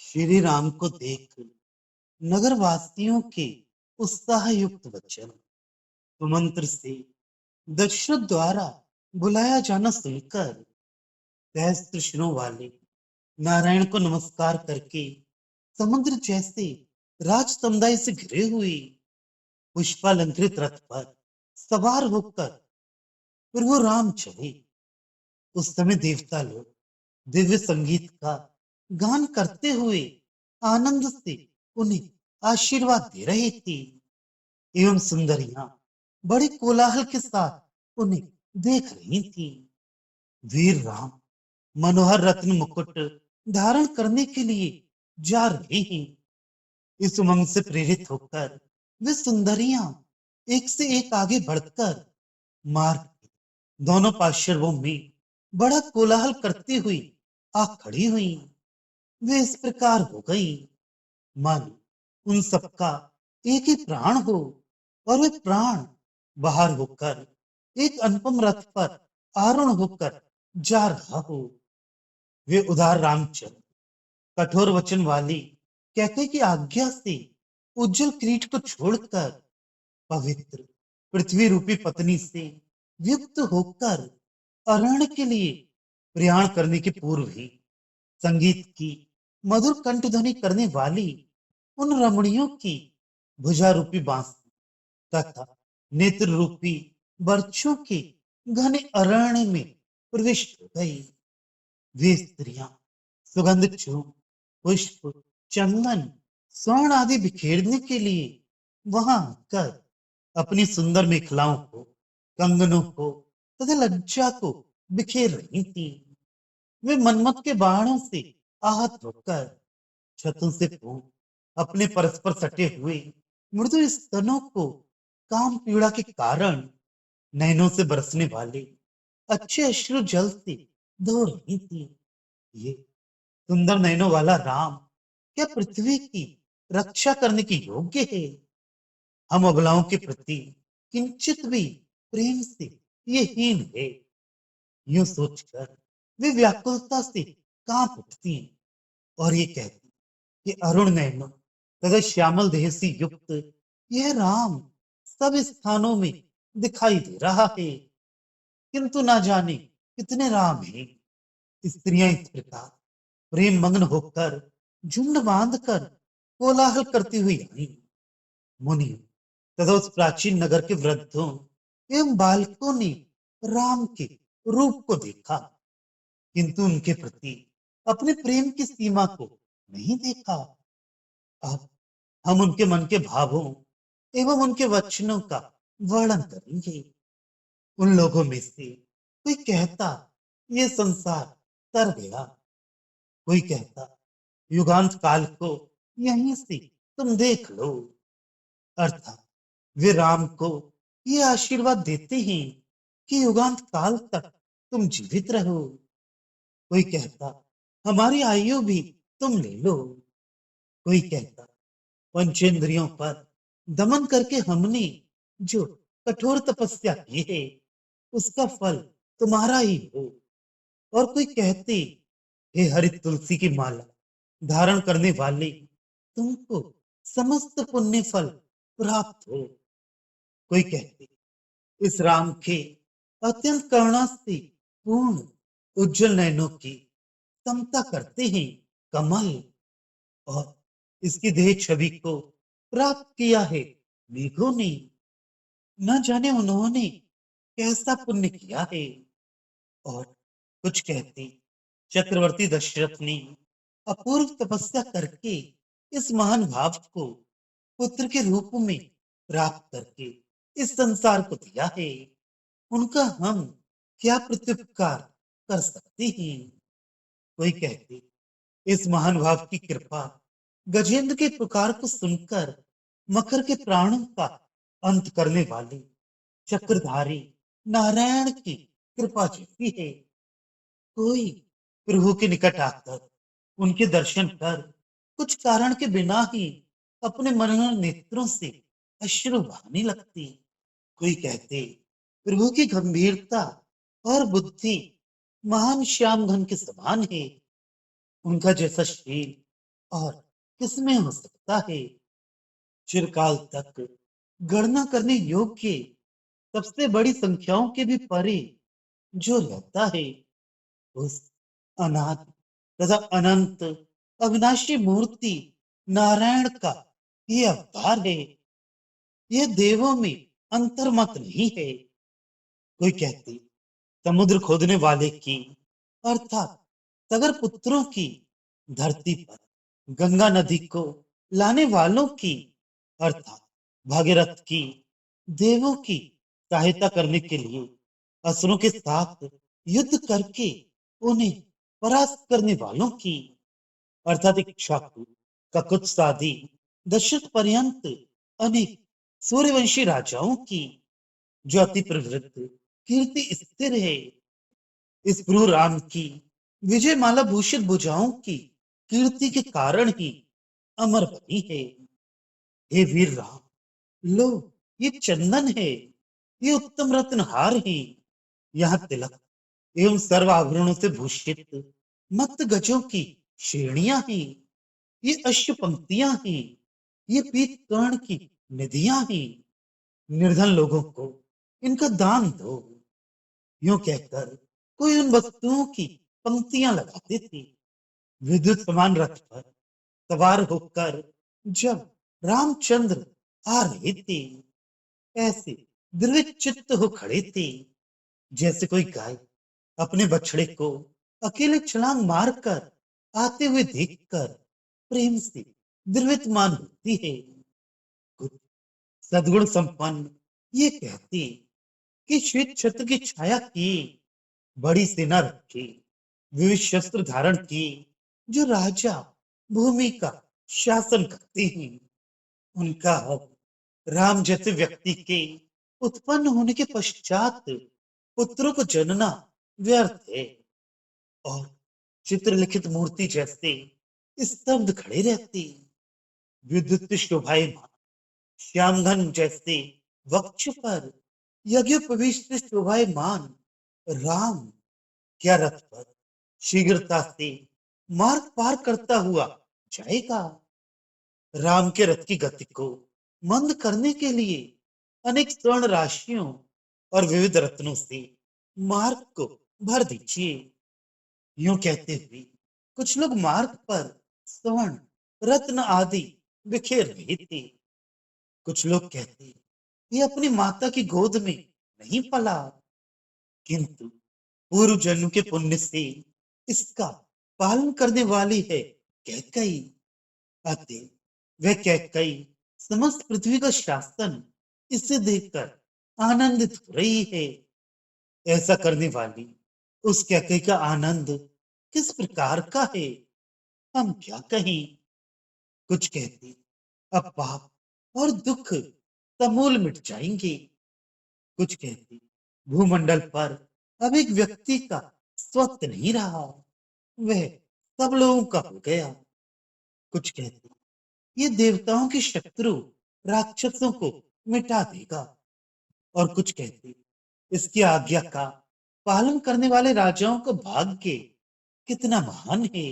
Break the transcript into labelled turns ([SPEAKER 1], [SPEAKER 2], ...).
[SPEAKER 1] श्री राम को देख नगर वासियों के उत्साह युक्त वचन सुमंत्र से दशरथ द्वारा बुलाया जाना सुनकर सहस्त्र वाले नारायण को नमस्कार करके समुद्र जैसे राज समुदाय से घिरे हुए पुष्पालंकृत रथ पर सवार होकर प्रभु राम चले। उस समय देवता लोग दिव्य संगीत का गान करते हुए आनंद से उन्हें आशीर्वाद दे रही थी एवं सुंदरियां बड़े कोलाहल के साथ उन्हें देख रही थी। वीर राम मनोहर रत्न मुकुट धारण करने के लिए जा रहे हैं। इस उमंग से प्रेरित होकर वे सुंदरियां एक से एक आगे बढ़कर मार्ग के दोनों पार्श्वों में बड़ा कोलाहल करती हुई आ खड़ी हुई। वे इस प्रकार हो गई मानो उन सबका एक ही प्राण हो और वे प्राण बाहर होकर एक अनुपम रथ पर आरूढ़ होकर जा रहा हो। वे उदार रामचंद्र कठोर वचन वाली कहते की आज्ञा से उज्जवल किरीट को छोड़कर पवित्र पृथ्वी रूपी पत्नी से युक्त होकर अरण्य के लिए प्रयाण करने के पूर्व ही संगीत की मधुर कंठ ध्वनि करने वाली उन रमणियों की भुजा रूपी बांसुरी तथा नेत्र रूपी बर्छों के घने अरण्य में प्रविष्ट हो गई। वे स्त्रियां सुगंध चूर्ण पुष्प चंदन स्वर्ण आदि बिखेरने के लिए वहां आकर अपनी सुंदर मेखलाओं को कंगनों को तथा लज्जा को बिखेर रही थी। वे मनमत के बाणों से आहत होकर छतों से फूट अपने परस्पर सटे हुए मृदु स्तनों को काम पीड़ा के कारण नैनों से बरसने वाले अच्छे अश्रु जल से धो रही थी। ये सुंदर नैनों वाला राम क्या पृथ्वी की रक्षा करने के योग्य है? हम अबलाओं के प्रति किंचित भी प्रेम से ये हीन है। यूं सोचकर वे व्याकुलता से कांप उठती और ये कहती कि अरुण नयन तथा श्यामल देह से युक्त यह राम सब स्थानों में दिखाई दे रहा है, किंतु ना जाने कितने राम हैं। स्त्रियां इस प्रकार प्रेम मग्न होकर झुंड बांधकर कोलाहल करती हुई आई। मुनि तथा उस प्राचीन नगर के वृद्धों एवं बालकों ने राम के रूप को देखा, किंतु उनके प्रति अपने प्रेम की सीमा को नहीं देखा। अब हम उनके मन के भावों एवं उनके वचनों का वर्णन करेंगे। उन लोगों में से कोई कहता ये संसार तर गया, कोई कहता युगांत काल को यहीं से तुम देख लो। अर्थात वे राम को ये आशीर्वाद देते हैं कि युगांत काल तक तुम जीवित रहो। कोई कहता हमारी आयु भी तुम ले लो। कोई कहता पंचेंद्रियों पर दमन करके हमने जो कठोर तपस्या की है उसका फल तुम्हारा ही हो। और कोई कहते हे हरित तुलसी की माला धारण करने वाले तुमको समस्त पुण्य फल प्राप्त हो। कोई कहते इस राम के अत्यंत करुणा से पूर्ण उज्जवल नयनों की समता करते हैं कमल, और इसकी देह छवि को प्राप्त किया है मेघों ने। न जाने उन्होंने कैसा पुण्य किया है। और कुछ कहते चक्रवर्ती दशरथ ने अपूर्व तपस्या करके इस महान भाव को पुत्र के रूप में प्राप्त करके इस संसार को दिया है। उनका हम क्या प्रत्युपकार कर सकते हैं। कोई कहते इस महान भाव की कृपा गजेंद्र के पुकार को सुनकर मकर के प्राणों का अंत करने वाले चक्रधारी नारायण की कृपा जैसी है। कोई प्रभु के निकट आकर उनके दर्शन कर कुछ कारण के बिना ही अपने मनोहर नेत्रों से अश्रु बहाने लगती। कोई कहते प्रभु की गंभीरता और बुद्धि महान श्याम घन के समान है। उनका जैसा शील और किसमें हो सकता है। चिरकाल तक गणना करने योग्य सबसे बड़ी संख्याओं के भी परे जो रहता है, उस अनाथ तथा अनंत अविनाशी मूर्ति नारायण का ये अवतार है। यह देवों में अंतर्मत नहीं है। कोई कहते समुद्र खोदने वाले की, अर्थात सगर पुत्रों की, धरती पर गंगा नदी को लाने वालों की, अर्थात भागीरथ की, देवों की सहायता करने के लिए असुरों के साथ युद्ध करके उन्हें परास्त करने वालों की, अर्थात इक्ष्वाकु ककुत्सादी दशरथ पर्यंत अनेक सूर्यवंशी राजाओं की, जो अति प्रवृत्त कीर्ति स्थिर है। इस प्रभु राम की विजय माला भूषित भुजाओं की कीर्ति के कारण ही अमर बनी है। हे वीर राम, लो, ये चंदन है, ये उत्तम रत्न हार है, यहाँ तिलक एवं सर्व आभरणों से भूषित मत गजों की श्रेणियां हैं, ये अश्व पंक्तियां हैं, ये पीत कर्ण की निधियां हैं। निर्धन लोगों को इनका दान दो। यूं कहकर कोई उन वस्तुओं की पंक्तियां लगाते थे। विद्युत समान रथ पर सवार होकर जब रामचंद्र आ रहे थे, ऐसे द्रवित चित्त हो खड़े थे, जैसे कोई गाय अपने बछड़े को अकेले छलांग मारकर आते हुए देखकर प्रेम से द्रवितमान होती है। कुछ सद्गुण संपन्न ये कहते कि श्वेत छत्र की छाया की बड़ी सेना रखे, विविध शस्त्र धारण किए, जो राजा भूमि का शासन करते हैं, उनका अब राम जैसे व्यक्ति के उत्पन्न होने के पश्चात पुत्रों को जनना व्यर्थ है, और चित्रलिखित मूर्ति जैसे स्तब्ध खड़े रहते। विद्युत शोभाएमान श्याम घन जैसे वक्ष पर यज्ञोपवीत शोभाएमान राम क्या रथ पर शीघ्रता से मार्ग पार करता हुआ जाएगा। राम के रथ की गति को मंद करने के लिए अनेक स्वर्ण राशियों और विविध रत्नों से मार्ग को भर दीजिए। यूं कहते हुए कुछ लोग मार्ग पर स्वर्ण रत्न आदि बिखेर रहे थे। कुछ लोग कहते ये अपनी माता की गोद में नहीं पला, किंतु पूर्व जन्म के पुण्य से इसका पालन करने वाली है कैकई। अतः वह कैकई समस्त पृथ्वी का शासन इसे देखकर आनंदित हो रही है। ऐसा करने वाली उस कैकई का आनंद किस प्रकार का है, हम क्या कहें। कुछ कहते अब पाप और दुख समूल मिट जाएंगे। कुछ कहते भूमंडल पर अब एक व्यक्ति का स्वत्व नहीं रहा, वह सब लोगों का हो गया। कुछ कहते ये देवताओं के शत्रु राक्षसों को मिटा देगा, और कुछ कहते इसकी आज्ञा का पालन करने वाले राजाओं का भाग्य कितना महान है।